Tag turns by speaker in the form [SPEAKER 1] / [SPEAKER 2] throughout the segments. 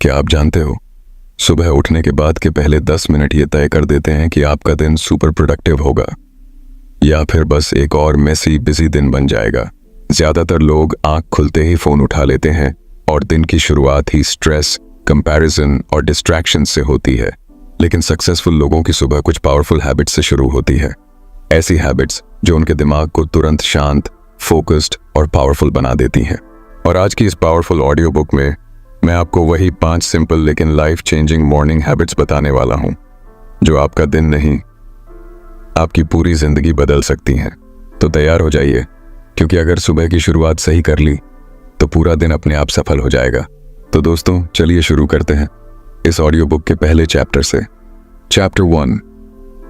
[SPEAKER 1] क्या आप जानते हो, सुबह उठने के बाद के पहले 10 मिनट ये तय कर देते हैं कि आपका दिन सुपर प्रोडक्टिव होगा या फिर बस एक और मेसी बिजी दिन बन जाएगा। ज्यादातर लोग आंख खुलते ही फोन उठा लेते हैं और दिन की शुरुआत ही स्ट्रेस, कंपैरिजन और डिस्ट्रैक्शन से होती है। लेकिन सक्सेसफुल लोगों की सुबह कुछ पावरफुल हैबिट्स से शुरू होती है। ऐसी हैबिट्स जो उनके दिमाग को तुरंत शांत, फोकस्ड और पावरफुल बना देती हैं। और आज की इस पावरफुल ऑडियो बुक में मैं आपको वही 5 सिंपल लेकिन लाइफ चेंजिंग मॉर्निंग हैबिट्स बताने वाला हूं, जो आपका दिन नहीं, आपकी पूरी जिंदगी बदल सकती हैं। तो तैयार हो जाइए, क्योंकि अगर सुबह की शुरुआत सही कर ली तो पूरा दिन अपने आप सफल हो जाएगा। तो दोस्तों, चलिए शुरू करते हैं इस ऑडियो बुक के पहले चैप्टर से। चैप्टर 1,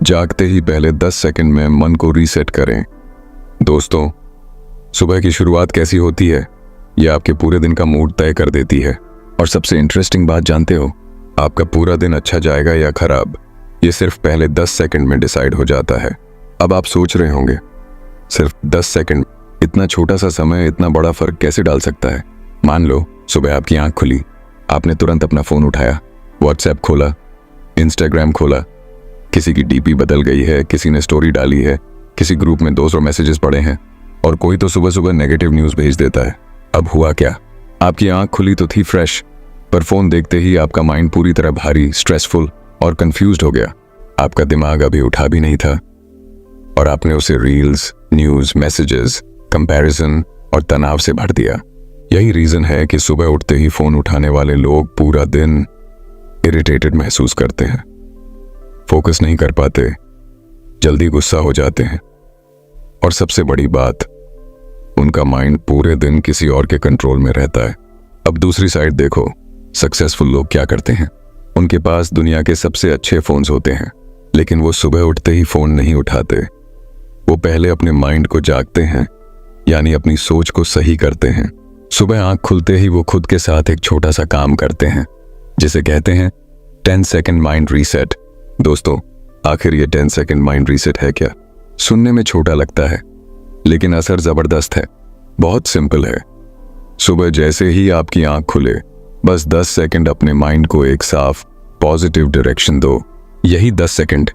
[SPEAKER 1] जागते ही पहले 10 सेकंड में मन को रीसेट करें। दोस्तों, सुबह की शुरुआत कैसी होती है, यह आपके पूरे दिन का मूड तय कर देती है। और सबसे इंटरेस्टिंग बात जानते हो, आपका पूरा दिन अच्छा जाएगा या खराब, ये सिर्फ पहले 10 सेकंड में डिसाइड हो जाता है। अब आप सोच रहे होंगे, सिर्फ 10 सेकंड, इतना छोटा सा समय इतना बड़ा फर्क कैसे डाल सकता है? मान लो सुबह आपकी आंख खुली, आपने तुरंत अपना फोन उठाया, व्हाट्सएप खोला, इंस्टाग्राम खोला, किसी की डीपी बदल गई है, किसी ने स्टोरी डाली है, किसी ग्रुप में 200 मैसेजेस पड़े हैं और कोई तो सुबह सुबह नेगेटिव न्यूज भेज देता है। अब हुआ क्या? आपकी आंख खुली तो थी फ्रेश, पर फोन देखते ही आपका माइंड पूरी तरह भारी, स्ट्रेसफुल और कंफ्यूज्ड हो गया। आपका दिमाग अभी उठा भी नहीं था और आपने उसे रील्स, न्यूज, मैसेजेस, कंपैरिजन और तनाव से भर दिया। यही रीजन है कि सुबह उठते ही फोन उठाने वाले लोग पूरा दिन इरिटेटेड महसूस करते हैं, फोकस नहीं कर पाते, जल्दी गुस्सा हो जाते हैं और सबसे बड़ी बात, उनका माइंड पूरे दिन किसी और के कंट्रोल में रहता है। अब दूसरी साइड देखो, सक्सेसफुल लोग क्या करते हैं? उनके पास दुनिया के सबसे अच्छे फोन्स होते हैं, लेकिन वो सुबह उठते ही फोन नहीं उठाते। वो पहले अपने माइंड को जागते हैं, यानी अपनी सोच को सही करते हैं। सुबह आंख खुलते ही वो खुद के साथ एक छोटा सा काम करते हैं, जिसे कहते हैं 10 सेकंड माइंड रीसेट। दोस्तों, आखिर ये 10 सेकंड माइंड रीसेट है क्या? सुनने में छोटा लगता है, लेकिन असर जबरदस्त है। बहुत सिंपल है। सुबह जैसे ही आपकी आंख खुले, बस 10 सेकंड अपने माइंड को एक साफ, पॉजिटिव डायरेक्शन दो। यही 10 सेकंड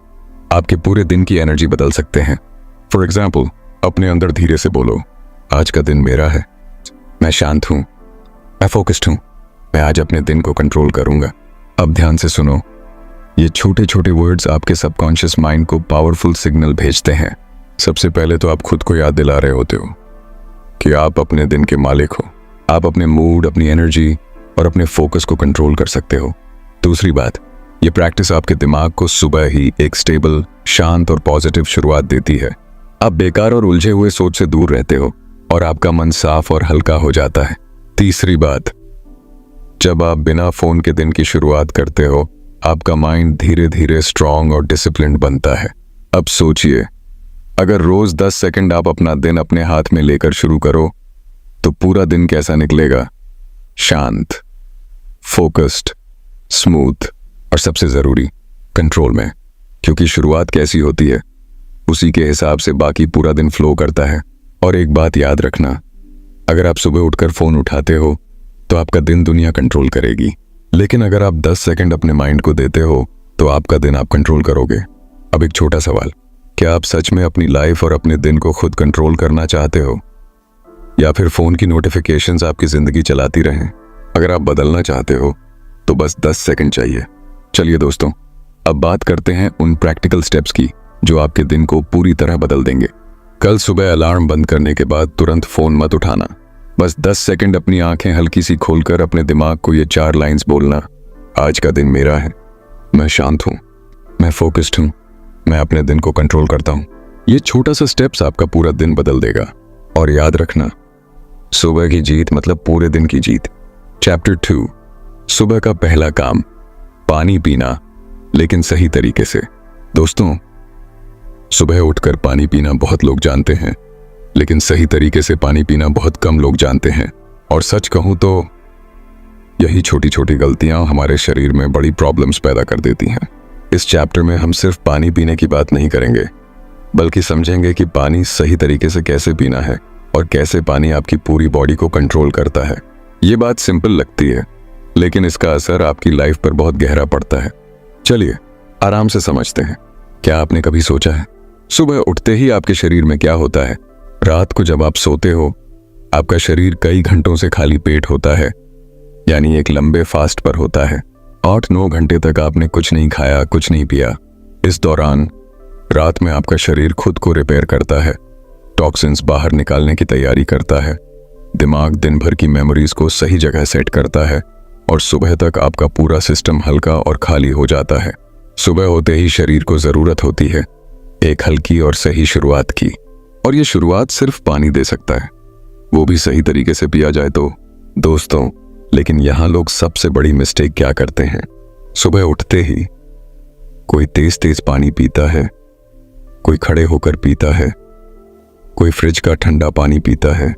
[SPEAKER 1] आपके पूरे दिन की एनर्जी बदल सकते हैं। फॉर एग्जाम्पल, अपने अंदर धीरे से बोलो, आज का दिन मेरा है, मैं शांत हूं, मैं फोकस्ड हूं, मैं आज अपने दिन को कंट्रोल करूंगा। अब ध्यान से सुनो, ये छोटे छोटे वर्ड्स आपके सबकॉन्शियस माइंड को पावरफुल सिग्नल भेजते हैं। सबसे पहले तो आप खुद को याद दिला रहे होते हो कि आप अपने दिन के मालिक हो। आप अपने मूड, अपनी एनर्जी और अपने फोकस को कंट्रोल कर सकते हो। दूसरी बात, ये प्रैक्टिस आपके दिमाग को सुबह ही एक स्टेबल, शांत और पॉजिटिव शुरुआत देती है। आप बेकार और उलझे हुए सोच से दूर रहते हो और आपका मन साफ और हल्का हो जाता है। तीसरी बात, जब आप बिना फोन के दिन की शुरुआत करते हो, आपका माइंड धीरे धीरे स्ट्रांग और डिसिप्लिन्ड बनता है। अब सोचिए, अगर रोज 10 सेकंड आप अपना दिन अपने हाथ में लेकर शुरू करो, तो पूरा दिन कैसा निकलेगा? शांत, फोकस्ड, स्मूथ और सबसे जरूरी, कंट्रोल में। क्योंकि शुरुआत कैसी होती है, उसी के हिसाब से बाकी पूरा दिन फ्लो करता है। और एक बात याद रखना, अगर आप सुबह उठकर फोन उठाते हो तो आपका दिन दुनिया कंट्रोल करेगी, लेकिन अगर आप 10 सेकंड अपने माइंड को देते हो तो आपका दिन आप कंट्रोल करोगे। अब एक छोटा सवाल, क्या आप सच में अपनी लाइफ और अपने दिन को खुद कंट्रोल करना चाहते हो, या फिर फोन की नोटिफिकेशंस आपकी जिंदगी चलाती रहें? अगर आप बदलना चाहते हो तो बस 10 सेकंड चाहिए। चलिए दोस्तों, अब बात करते हैं उन प्रैक्टिकल स्टेप्स की जो आपके दिन को पूरी तरह बदल देंगे। कल सुबह अलार्म बंद करने के बाद तुरंत फोन मत उठाना। बस 10 सेकंड अपनी आंखें हल्की सी खोलकर अपने दिमाग को ये 4 लाइंस बोलना, आज का दिन मेरा है, मैं शांत हूं, मैं फोकस्ड हूं, मैं अपने दिन को कंट्रोल करता हूं। ये छोटा सा स्टेप्स आपका पूरा दिन बदल देगा। और याद रखना, सुबह की जीत मतलब पूरे दिन की जीत। चैप्टर 2, सुबह का पहला काम, पानी पीना, लेकिन सही तरीके से। दोस्तों, सुबह उठकर पानी पीना बहुत लोग जानते हैं, लेकिन सही तरीके से पानी पीना बहुत कम लोग जानते हैं। और सच कहूं तो यही छोटी छोटी गलतियां हमारे शरीर में बड़ी प्रॉब्लम्स पैदा कर देती हैं। इस चैप्टर में हम सिर्फ पानी पीने की बात नहीं करेंगे, बल्कि समझेंगे कि पानी सही तरीके से कैसे पीना है और कैसे पानी आपकी पूरी बॉडी को कंट्रोल करता है। ये बात सिंपल लगती है, लेकिन इसका असर आपकी लाइफ पर बहुत गहरा पड़ता है। चलिए आराम से समझते हैं। क्या आपने कभी सोचा है सुबह उठते ही आपके शरीर में क्या होता है? रात को जब आप सोते हो आपका शरीर कई घंटों से खाली पेट होता है, यानी एक लंबे फास्ट पर होता है। 8-9 घंटे तक आपने कुछ नहीं खाया, कुछ नहीं पिया। इस दौरान रात में आपका शरीर खुद को रिपेयर करता है, टॉक्सिन्स बाहर निकालने की तैयारी करता है, दिमाग दिन भर की मेमोरीज को सही जगह सेट करता है और सुबह तक आपका पूरा सिस्टम हल्का और खाली हो जाता है। सुबह होते ही शरीर को जरूरत होती है एक हल्की और सही शुरुआत की, और ये शुरुआत सिर्फ पानी दे सकता है, वो भी सही तरीके से पिया जाए तो। दोस्तों, लेकिन यहां लोग सबसे बड़ी मिस्टेक क्या करते हैं? सुबह उठते ही कोई तेज तेज पानी पीता है, कोई खड़े होकर पीता है, कोई फ्रिज का ठंडा पानी पीता है,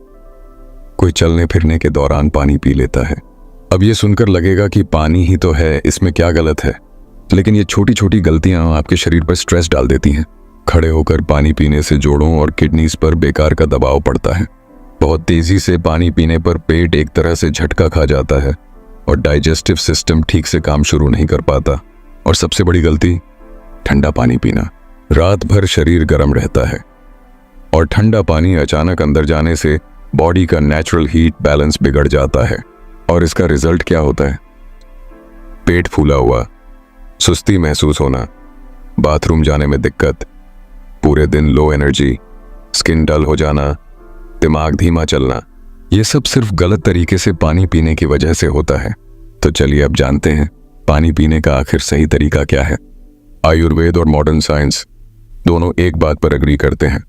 [SPEAKER 1] कोई चलने फिरने के दौरान पानी पी लेता है। अब ये सुनकर लगेगा कि पानी ही तो है, इसमें क्या गलत है? लेकिन ये छोटी छोटी गलतियां आपके शरीर पर स्ट्रेस डाल देती हैं। खड़े होकर पानी पीने से जोड़ों और किडनीज पर बेकार का दबाव पड़ता है। बहुत तेजी से पानी पीने पर पेट एक तरह से झटका खा जाता है और डाइजेस्टिव सिस्टम ठीक से काम शुरू नहीं कर पाता। और सबसे बड़ी गलती, ठंडा पानी पीना। रात भर शरीर गर्म रहता है और ठंडा पानी अचानक अंदर जाने से बॉडी का नेचुरल हीट बैलेंस बिगड़ जाता है और इसका रिजल्ट क्या होता है? पेट फूला हुआ, सुस्ती महसूस होना, बाथरूम जाने में दिक्कत, पूरे दिन लो एनर्जी, स्किन डल हो जाना, दिमाग धीमा चलना। ये सब सिर्फ गलत तरीके से पानी पीने की वजह से होता है। तो चलिए अब जानते हैं पानी पीने का आखिर सही तरीका क्या है। आयुर्वेद और मॉडर्न साइंस दोनों एक बात पर एग्री करते हैं,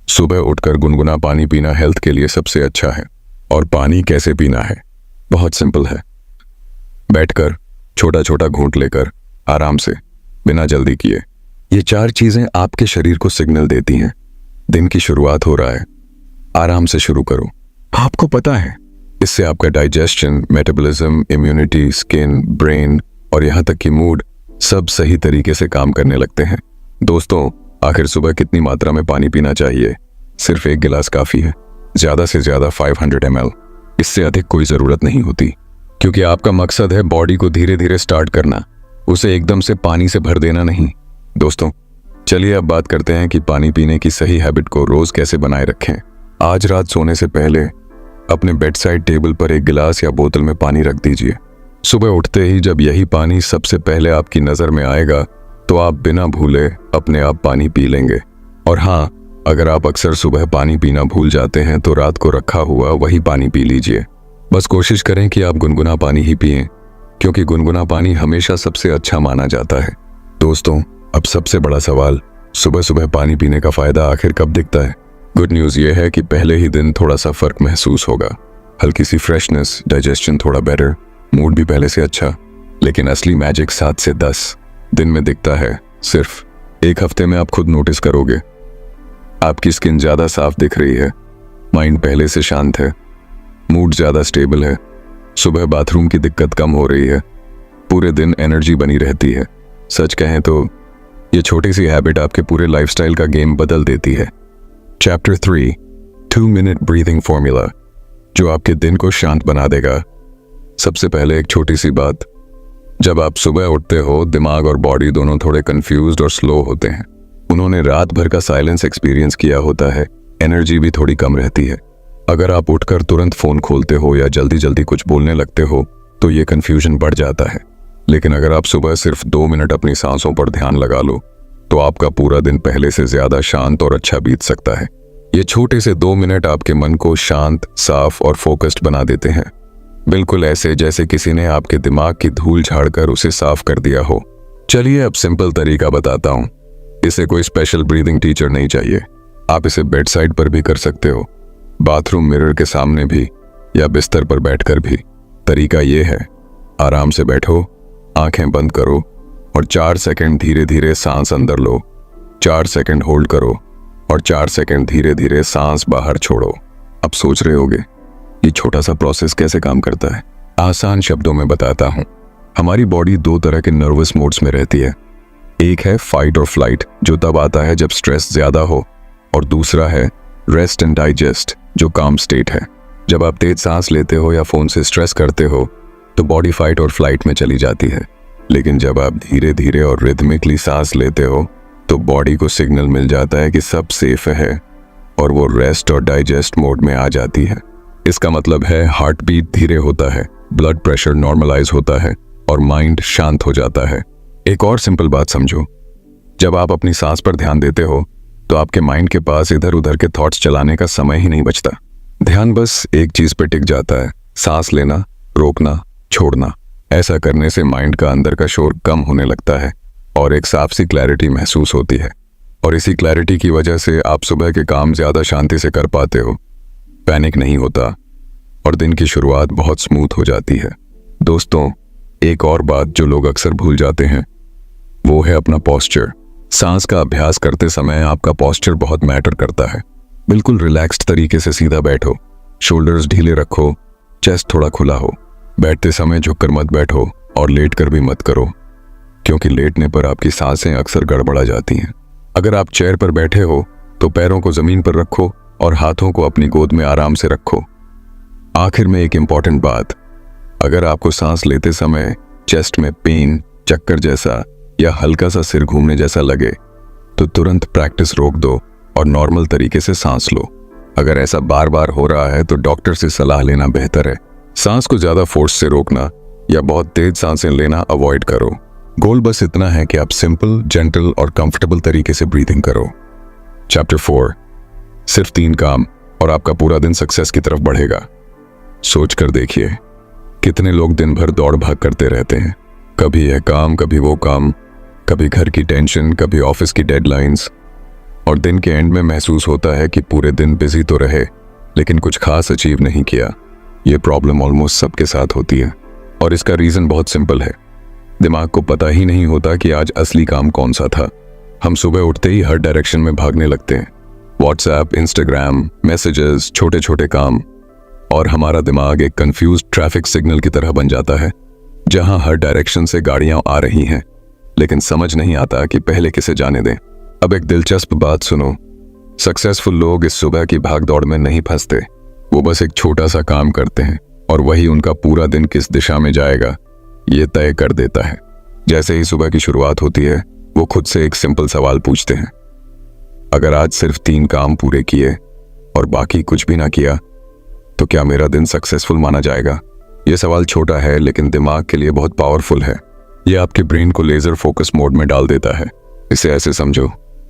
[SPEAKER 1] सुबह उठकर गुनगुना पानी पीना हेल्थ के लिए सबसे अच्छा है। और पानी कैसे पीना है? बहुत सिंपल है। बैठकर छोटा छोटा घूंट लेकर आराम से, बिना जल्दी किए। ये 4 चीजें आपके शरीर को सिग्नल देती हैं दिन की शुरुआत हो रहा है, आराम से शुरू करो। आपको पता है इससे आपका digestion, metabolism, immunity, skin, brain और यहाँ तक कि मूड सब सही तरीके से काम करने लगते हैं। दोस्तों, आखिर सुबह कितनी मात्रा में पानी पीना चाहिए? सिर्फ 1 गिलास काफी है, ज्यादा से ज्यादा 500 ml। इससे अधिक कोई जरूरत नहीं होती, क्योंकि आपका मकसद है बॉडी को धीरे धीरे स्टार्ट करना, उसे एकदम से पानी से भर देना नहीं। दोस्तों, चलिए अब बात करते हैं कि पानी पीने की सही हैबिट को रोज कैसे बनाए रखें। आज रात सोने से पहले अपने बेड साइड टेबल पर 1 गिलास या बोतल में पानी रख दीजिए। सुबह उठते ही जब यही पानी सबसे पहले आपकी नजर में आएगा तो आप बिना भूले अपने आप पानी पी लेंगे। और हाँ, अगर आप अक्सर सुबह पानी पीना भूल जाते हैं तो रात को रखा हुआ वही पानी पी लीजिए। बस कोशिश करें कि आप गुनगुना पानी ही पिएं, क्योंकि गुनगुना पानी हमेशा सबसे अच्छा माना जाता है। दोस्तों, अब सबसे बड़ा सवाल, सुबह सुबह पानी पीने का फायदा आखिर कब दिखता है? गुड न्यूज़ ये है कि पहले ही दिन थोड़ा सा फर्क महसूस होगा। हल्की सी फ्रेशनेस, डाइजेशन थोड़ा बेटर, मूड भी पहले से अच्छा। लेकिन असली मैजिक 7 से 10 दिन में दिखता है। सिर्फ 1 हफ्ते में आप खुद नोटिस करोगे आपकी स्किन ज़्यादा साफ दिख रही है, माइंड पहले से शांत है, मूड ज़्यादा स्टेबल है, सुबह बाथरूम की दिक्कत कम हो रही है, पूरे दिन एनर्जी बनी रहती है। सच कहें तो ये छोटी सी हैबिट आपके पूरे लाइफस्टाइल का गेम बदल देती है। चैप्टर 3, 2 मिनट ब्रीदिंग फॉर्मूला, जो आपके दिन को शांत बना देगा। सबसे पहले एक छोटी सी बात, जब आप सुबह उठते हो दिमाग और बॉडी दोनों थोड़े कंफ्यूज्ड और स्लो होते हैं। उन्होंने रात भर का साइलेंस एक्सपीरियंस किया होता है, एनर्जी भी थोड़ी कम रहती है। अगर आप उठकर तुरंत फोन खोलते हो या जल्दी जल्दी कुछ बोलने लगते हो तो ये कंफ्यूजन बढ़ जाता है। लेकिन अगर आप सुबह सिर्फ 2 मिनट अपनी सांसों पर ध्यान लगा लो तो आपका पूरा दिन पहले से ज्यादा शांत और अच्छा बीत सकता है। ये छोटे से 2 मिनट आपके मन को शांत, साफ और फोकस्ड बना देते हैं, बिल्कुल ऐसे जैसे किसी ने आपके दिमाग की धूल झाड़कर उसे साफ कर दिया हो। चलिए अब सिंपल तरीका बताता हूँ। इसे कोई स्पेशल ब्रीदिंग टीचर नहीं चाहिए, आप इसे बेड साइड पर भी कर सकते हो, बाथरूम मिरर के सामने भी, या बिस्तर पर बैठकर भी। तरीका ये है, आराम से बैठो, आंखें बंद करो और 4 सेकंड धीरे धीरे सांस अंदर लो, 4 सेकंड होल्ड करो और 4 सेकंड धीरे धीरे सांस बाहर छोड़ो। अब सोच रहे होगे ये छोटा सा प्रोसेस कैसे काम करता है? आसान शब्दों में बताता हूँ। हमारी बॉडी 2 तरह के नर्वस मोड्स में रहती है। एक है फाइट और फ्लाइट, जो तब आता है जब स्ट्रेस ज्यादा हो, और दूसरा है रेस्ट एंड डाइजेस्ट, जो काम स्टेट है। जब आप तेज सांस लेते हो या फोन से स्ट्रेस करते हो तो बॉडी फाइट और फ्लाइट में चली जाती है। लेकिन जब आप धीरे धीरे और रिदमिकली सांस लेते हो तो बॉडी को सिग्नल मिल जाता है कि सब सेफ है और वो रेस्ट और डाइजेस्ट मोड में आ जाती है। इसका मतलब है हार्ट बीट धीरे होता है, ब्लड प्रेशर नॉर्मलाइज होता है और माइंड शांत हो जाता है। एक और सिंपल बात समझो, जब आप अपनी सांस पर ध्यान देते हो तो आपके माइंड के पास इधर उधर के थॉट्स चलाने का समय ही नहीं बचता। ध्यान बस एक चीज पे टिक जाता है, सांस लेना, रोकना, छोड़ना। ऐसा करने से माइंड का अंदर का शोर कम होने लगता है और एक साफ सी क्लैरिटी महसूस होती है। और इसी क्लैरिटी की वजह से आप सुबह के काम ज्यादा शांति से कर पाते हो, पैनिक नहीं होता और दिन की शुरुआत बहुत स्मूथ हो जाती है। दोस्तों, एक और बात जो लोग अक्सर भूल जाते हैं वो है अपना पोस्चर। सांस का अभ्यास करते समय आपका पोस्चर बहुत मैटर करता है। बिल्कुल रिलैक्स्ड तरीके से सीधा बैठो, शोल्डर्स ढीले रखो, चेस्ट थोड़ा खुला हो। बैठते समय झुककर मत बैठो और लेटकर भी मत करो, क्योंकि लेटने पर आपकी सांसें अक्सर गड़बड़ा जाती हैं। अगर आप चेयर पर बैठे हो तो पैरों को जमीन पर रखो और हाथों को अपनी गोद में आराम से रखो। आखिर में एक इम्पॉर्टेंट बात, अगर आपको सांस लेते समय चेस्ट में पेन, चक्कर जैसा या हल्का सा सिर घूमने जैसा लगे तो तुरंत प्रैक्टिस रोक दो और नॉर्मल तरीके से सांस लो। अगर ऐसा बार बार हो रहा है तो डॉक्टर से सलाह लेना बेहतर है। सांस को ज्यादा फोर्स से रोकना या बहुत तेज सांसें लेना अवॉइड करो। गोल बस इतना है कि आप सिंपल, जेंटल और कंफर्टेबल तरीके से ब्रीदिंग करो। चैप्टर 4, सिर्फ 3 काम और आपका पूरा दिन सक्सेस की तरफ बढ़ेगा। सोच कर देखिए, कितने लोग दिन भर दौड़ भाग करते रहते हैं, कभी यह काम, कभी वो काम, कभी घर की टेंशन, कभी ऑफिस की डेडलाइंस, और दिन के एंड में महसूस होता है कि पूरे दिन बिजी तो रहे लेकिन कुछ खास अचीव नहीं किया। ये प्रॉब्लम ऑलमोस्ट सबके साथ होती है और इसका रीजन बहुत सिंपल है, दिमाग को पता ही नहीं होता कि आज असली काम कौन सा था। हम सुबह उठते ही हर डायरेक्शन में भागने लगते हैं, व्हाट्सएप, इंस्टाग्राम, मैसेजेस, छोटे छोटे काम, और हमारा दिमाग एक कंफ्यूज ट्रैफिक सिग्नल की तरह बन जाता है जहां हर डायरेक्शन से गाड़ियां आ रही हैं लेकिन समझ नहीं आता कि पहले किसे जाने दें। अब एक दिलचस्प बात सुनो, सक्सेसफुल लोग इस सुबह की भागदौड़ में नहीं फंसते, वो बस एक छोटा सा काम करते हैं और वही उनका पूरा दिन किस दिशा में जाएगा ये तय कर देता है। जैसे ही सुबह की शुरुआत होती है वो खुद से एक सिंपल सवाल पूछते हैं, अगर आज सिर्फ 3 काम पूरे किए और बाकी कुछ भी ना किया तो क्या मेरा दिन सक्सेसफुल माना जाएगा? ये सवाल छोटा है लेकिन दिमाग के लिए बहुत पावरफुल है। ये आपके ब्रेन को लेजर फोकस मोड में डाल देता है। इसे ऐसे समझो,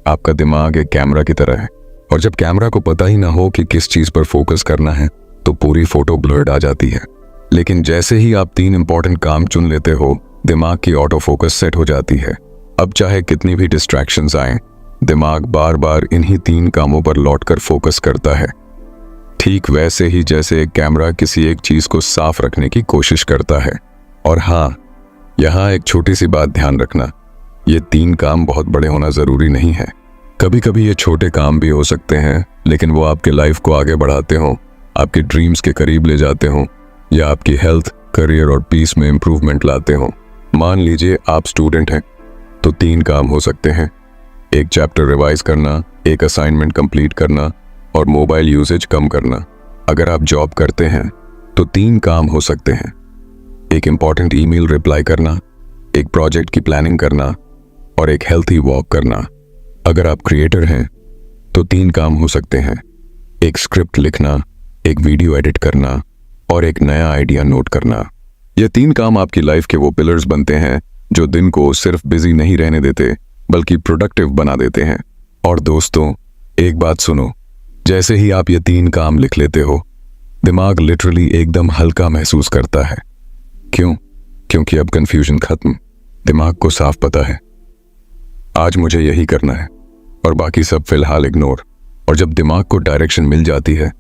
[SPEAKER 1] आपका दिमाग एक कैमरा की तरह है और जब कैमरा को पता ही ना हो कि किस चीज पर फोकस करना है तो पूरी फोटो ब्लर्ड आ जाती है। लेकिन जैसे ही आप 3 इंपॉर्टेंट काम चुन लेते हो, दिमाग की ऑटो फोकस सेट हो जाती है। अब चाहे कितनी भी डिस्ट्रैक्शंस आए, दिमाग बार बार इन्हीं 3 कामों पर लौटकर फोकस करता है, ठीक वैसे ही जैसे एक कैमरा किसी एक चीज को साफ रखने की कोशिश करता है। और हाँ, यहाँ एक छोटी सी बात ध्यान रखना, ये 3 काम बहुत बड़े होना जरूरी नहीं है। कभी कभी ये छोटे काम भी हो सकते हैं लेकिन वो आपके लाइफ को आगे बढ़ाते हो, आपके ड्रीम्स के करीब ले जाते हो या आपकी हेल्थ, करियर और पीस में इंप्रूवमेंट लाते हो। मान लीजिए आप स्टूडेंट हैं तो 3 काम हो सकते हैं, एक चैप्टर रिवाइज करना, एक असाइनमेंट कंप्लीट करना और मोबाइल यूसेज कम करना। अगर आप जॉब करते हैं तो 3 काम हो सकते हैं, एक इंपॉर्टेंट ईमेल रिप्लाई करना, एक प्रोजेक्ट की प्लानिंग करना और एक हेल्थी वॉक करना। अगर आप क्रिएटर हैं तो 3 काम हो सकते हैं, एक स्क्रिप्ट लिखना, एक वीडियो एडिट करना और एक नया आइडिया नोट करना। ये 3 काम आपकी लाइफ के वो पिलर्स बनते हैं जो दिन को सिर्फ बिजी नहीं रहने देते बल्कि प्रोडक्टिव बना देते हैं। और दोस्तों, एक बात सुनो, जैसे ही आप ये 3 काम लिख लेते हो, दिमाग लिटरली एकदम हल्का महसूस करता है। क्यों? क्योंकि अब कंफ्यूजन खत्म, दिमाग को साफ पता है आज मुझे यही करना है और बाकी सब फिलहाल इग्नोर। और जब दिमाग को डायरेक्शन मिल जाती है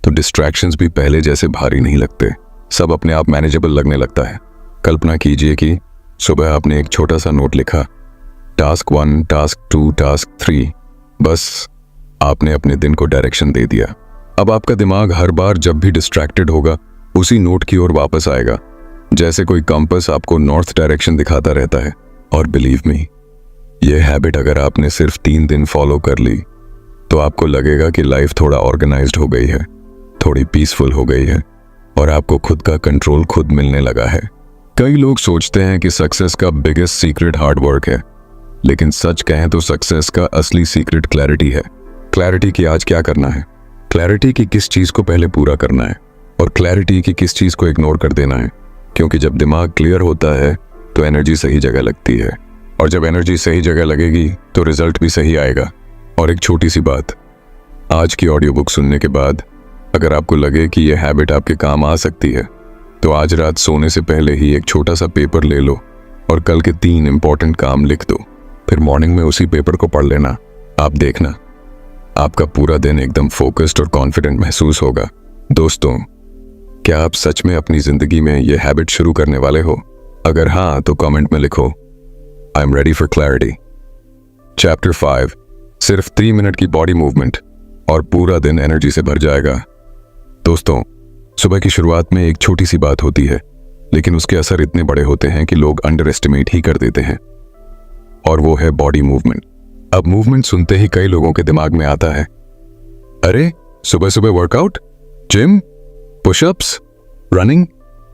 [SPEAKER 1] तो डिस्ट्रैक्शंस भी पहले जैसे भारी नहीं लगते, सब अपने आप मैनेजेबल लगने लगता है। कल्पना कीजिए कि सुबह आपने एक छोटा सा नोट लिखा, टास्क 1, टास्क 2, टास्क 3, बस आपने अपने दिन को डायरेक्शन दे दिया। अब आपका दिमाग हर बार जब भी डिस्ट्रैक्टेड होगा उसी नोट की ओर वापस आएगा, जैसे कोई कंपास आपको नॉर्थ डायरेक्शन दिखाता रहता है। और बिलीव मी, ये हैबिट अगर आपने सिर्फ 3 दिन फॉलो कर ली तो आपको लगेगा कि लाइफ थोड़ा ऑर्गेनाइज्ड हो गई है, थोड़ी पीसफुल हो गई है और आपको खुद का कंट्रोल खुद मिलने लगा है। कई लोग सोचते हैं कि सक्सेस का बिगेस्ट सीक्रेट हार्ड वर्क है, लेकिन सच कहें तो सक्सेस का असली सीक्रेट क्लैरिटी है। क्लैरिटी कि आज क्या करना है, क्लैरिटी कि किस चीज को पहले पूरा करना है, और क्लैरिटी कि किस चीज को इग्नोर कर देना है। क्योंकि जब दिमाग क्लियर होता है तो एनर्जी सही जगह लगती है, और जब एनर्जी सही जगह लगेगी तो रिजल्ट भी सही आएगा। और एक छोटी सी बात, आज की ऑडियो बुक सुनने के बाद अगर आपको लगे कि यह हैबिट आपके काम आ सकती है, तो आज रात सोने से पहले ही एक छोटा सा पेपर ले लो और कल के 3 इंपॉर्टेंट काम लिख दो। फिर मॉर्निंग में उसी पेपर को पढ़ लेना। आप देखना, आपका पूरा दिन एकदम फोकस्ड और कॉन्फिडेंट महसूस होगा। दोस्तों, क्या आप सच में अपनी जिंदगी में यह हैबिट शुरू करने वाले हो? अगर हाँ, तो कमेंट में लिखो, I am ready for clarity. Chapter 5, सिर्फ 3 मिनट की बॉडी मूवमेंट और पूरा दिन एनर्जी से भर जाएगा। दोस्तों, सुबह की शुरुआत में एक छोटी सी बात होती है, लेकिन उसके असर इतने बड़े होते हैं कि लोग अंडर एस्टिमेट ही कर देते हैं, और वो है बॉडी मूवमेंट। अब मूवमेंट सुनते ही कई लोगों के दिमाग में आता है, अरे सुबह सुबह वर्कआउट, जिम, पुशअप्स, रनिंग।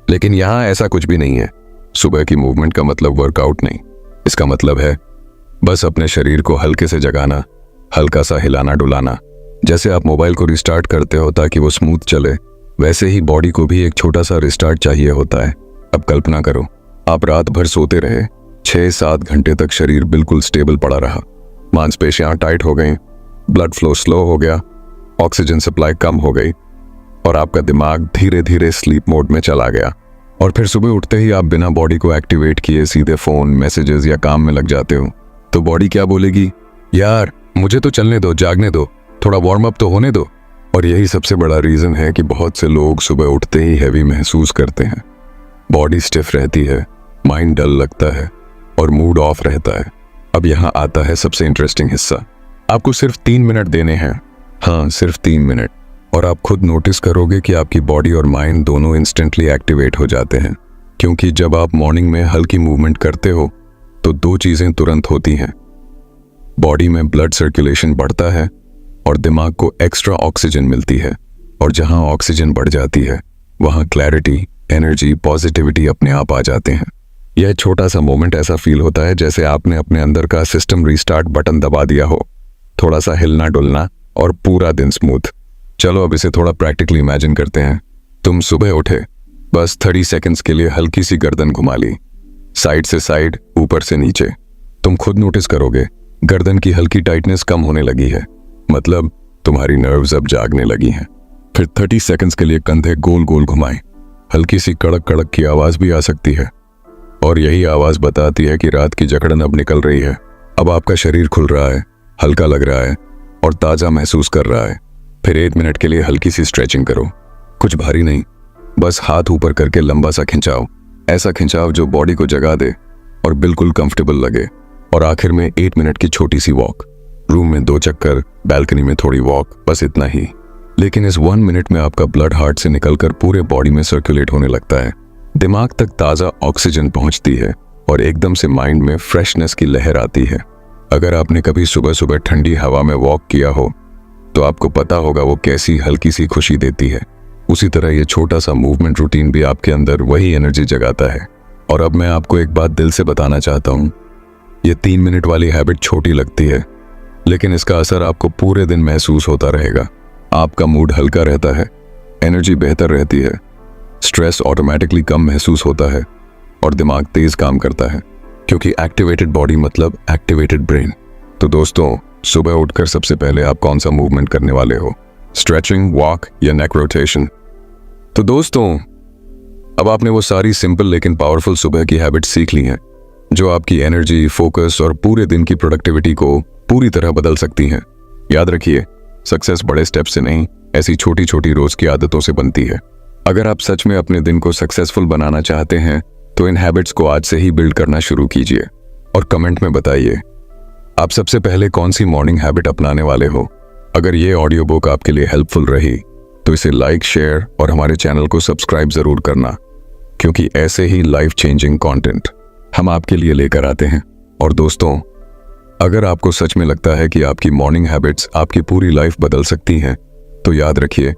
[SPEAKER 1] लेकिन यहां ऐसा कुछ भी नहीं है। सुबह की मूवमेंट का मतलब वर्कआउट नहीं, इसका मतलब है बस अपने शरीर को हल्के से जगाना, हल्का सा हिलाना डुलाना। जैसे आप मोबाइल को रिस्टार्ट करते हो ताकि वो स्मूथ चले, वैसे ही बॉडी को भी एक छोटा सा रिस्टार्ट चाहिए होता है। अब कल्पना करो, आप रात भर सोते रहे, 6-7 घंटे तक शरीर बिल्कुल स्टेबल पड़ा रहा, मांसपेशियां टाइट हो गई, ब्लड फ्लो स्लो हो गया, ऑक्सीजन सप्लाई कम हो गई, और आपका दिमाग धीरे धीरे स्लीप मोड में चला गया। और फिर सुबह उठते ही आप बिना बॉडी को एक्टिवेट किए सीधे फोन, मैसेजेस या काम में लग जाते हो। तो बॉडी क्या बोलेगी? यार मुझे तो चलने दो, जागने दो, थोड़ा वार्म अप तो होने दो। और यही सबसे बड़ा रीजन है कि बहुत से लोग सुबह उठते ही हैवी महसूस करते हैं। बॉडी स्टिफ रहती है, माइंड डल लगता है और मूड ऑफ रहता है। अब यहाँ आता है सबसे इंटरेस्टिंग हिस्सा। आपको सिर्फ 3 मिनट देने हैं, हाँ सिर्फ 3 मिनट, और आप खुद नोटिस करोगे कि आपकी बॉडी और माइंड दोनों इंस्टेंटली एक्टिवेट हो जाते हैं। क्योंकि जब आप मॉर्निंग में हल्की मूवमेंट करते हो तो 2 चीजें तुरंत होती हैं। बॉडी में ब्लड सर्कुलेशन बढ़ता है और दिमाग को एक्स्ट्रा ऑक्सीजन मिलती है, और जहां ऑक्सीजन बढ़ जाती है वहां क्लैरिटी, एनर्जी, पॉजिटिविटी अपने आप आ जाते हैं। यह छोटा सा मोमेंट ऐसा फील होता है जैसे आपने अपने अंदर का सिस्टम रीस्टार्ट बटन दबा दिया हो। थोड़ा सा हिलना डुलना और पूरा दिन स्मूथ। चलो अब इसे थोड़ा प्रैक्टिकली इमेजिन करते हैं। तुम सुबह उठे, बस 30 सेकेंड्स के लिए हल्की सी गर्दन घुमा ली, साइड से साइड, ऊपर से नीचे। तुम खुद नोटिस करोगे गर्दन की हल्की टाइटनेस कम होने लगी है, मतलब तुम्हारी नर्व्स अब जागने लगी हैं। फिर 30 सेकंड्स के लिए कंधे गोल गोल घुमाएं, हल्की सी कड़क कड़क की आवाज भी आ सकती है, और यही आवाज बताती है कि रात की जकड़न अब निकल रही है। अब आपका शरीर खुल रहा है, हल्का लग रहा है और ताजा महसूस कर रहा है। फिर 1 मिनट के लिए हल्की सी स्ट्रेचिंग करो, कुछ भारी नहीं, बस हाथ ऊपर करके लंबा सा खिंचाओ, ऐसा खिंचाव जो बॉडी को जगा दे और बिल्कुल कंफर्टेबल लगे। और आखिर में 8 मिनट की छोटी सी वॉक, रूम में 2 चक्कर, बैल्कनी में थोड़ी वॉक, बस इतना ही। लेकिन इस 1 मिनट में आपका ब्लड हार्ट से निकलकर पूरे बॉडी में सर्कुलेट होने लगता है, दिमाग तक ताज़ा ऑक्सीजन पहुंचती है और एकदम से माइंड में फ्रेशनेस की लहर आती है। अगर आपने कभी सुबह सुबह ठंडी हवा में वॉक किया हो तो आपको पता होगा वो कैसी हल्की सी खुशी देती है। उसी तरह ये छोटा सा मूवमेंट रूटीन भी आपके अंदर वही एनर्जी जगाता है। और अब मैं आपको एक बात दिल से बताना चाहता हूँ, ये 3 मिनट वाली हैबिट छोटी लगती है, लेकिन इसका असर आपको पूरे दिन महसूस होता रहेगा। आपका मूड हल्का रहता है, एनर्जी बेहतर रहती है, स्ट्रेस ऑटोमेटिकली कम महसूस होता है और दिमाग तेज काम करता है, क्योंकि एक्टिवेटेड बॉडी मतलब एक्टिवेटेड ब्रेन। तो दोस्तों, सुबह उठकर सबसे पहले आप कौन सा मूवमेंट करने वाले हो? स्ट्रेचिंग, वॉक या नेक रोटेशन? तो दोस्तों, अब आपने वो सारी सिंपल लेकिन पावरफुल सुबह की हैबिट सीख ली हैं जो आपकी एनर्जी, फोकस और पूरे दिन की प्रोडक्टिविटी को पूरी तरह बदल सकती हैं। याद रखिए, सक्सेस बड़े स्टेप से नहीं, ऐसी छोटी छोटी रोज की आदतों से बनती है। अगर आप सच में अपने दिन को सक्सेसफुल बनाना चाहते हैं तो इन हैबिट्स को आज से ही बिल्ड करना शुरू कीजिए और कमेंट में बताइए आप सबसे पहले कौन सी मॉर्निंग हैबिट अपनाने वाले हो। अगर ये ऑडियो बुक आपके लिए हेल्पफुल रही तो इसे लाइक, शेयर और हमारे चैनल को सब्सक्राइब जरूर करना, क्योंकि ऐसे ही लाइफ चेंजिंग कंटेंट हम आपके लिए लेकर आते हैं। और दोस्तों, अगर आपको सच में लगता है कि आपकी मॉर्निंग हैबिट्स आपकी पूरी लाइफ बदल सकती हैं, तो याद रखिए,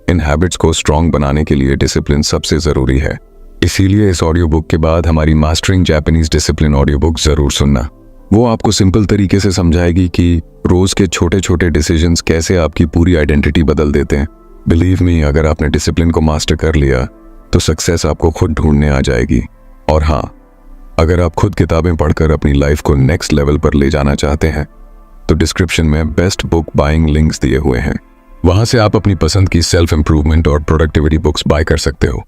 [SPEAKER 1] इन हैबिट्स को स्ट्रांग बनाने के लिए डिसिप्लिन सबसे ज़रूरी है। इसीलिए इस ऑडियो बुक के बाद हमारी mastering Japanese discipline audio book जरूर सुनना। वो आपको सिंपल तरीके से समझाएगी कि रोज के छोटे छोटे डिसीजंस कैसे आपकी पूरी आइडेंटिटी बदल देते हैं। बिलीव मी, अगर आपने डिसिप्लिन को मास्टर कर लिया तो सक्सेस आपको खुद ढूंढने आ जाएगी। और हाँ, अगर आप खुद किताबें पढ़कर अपनी लाइफ को नेक्स्ट लेवल पर ले जाना चाहते हैं तो डिस्क्रिप्शन में बेस्ट बुक बाइंग लिंक्स दिए हुए हैं। वहां से आप अपनी पसंद की सेल्फ इंप्रूवमेंट और प्रोडक्टिविटी बुक्स बाय कर सकते हो।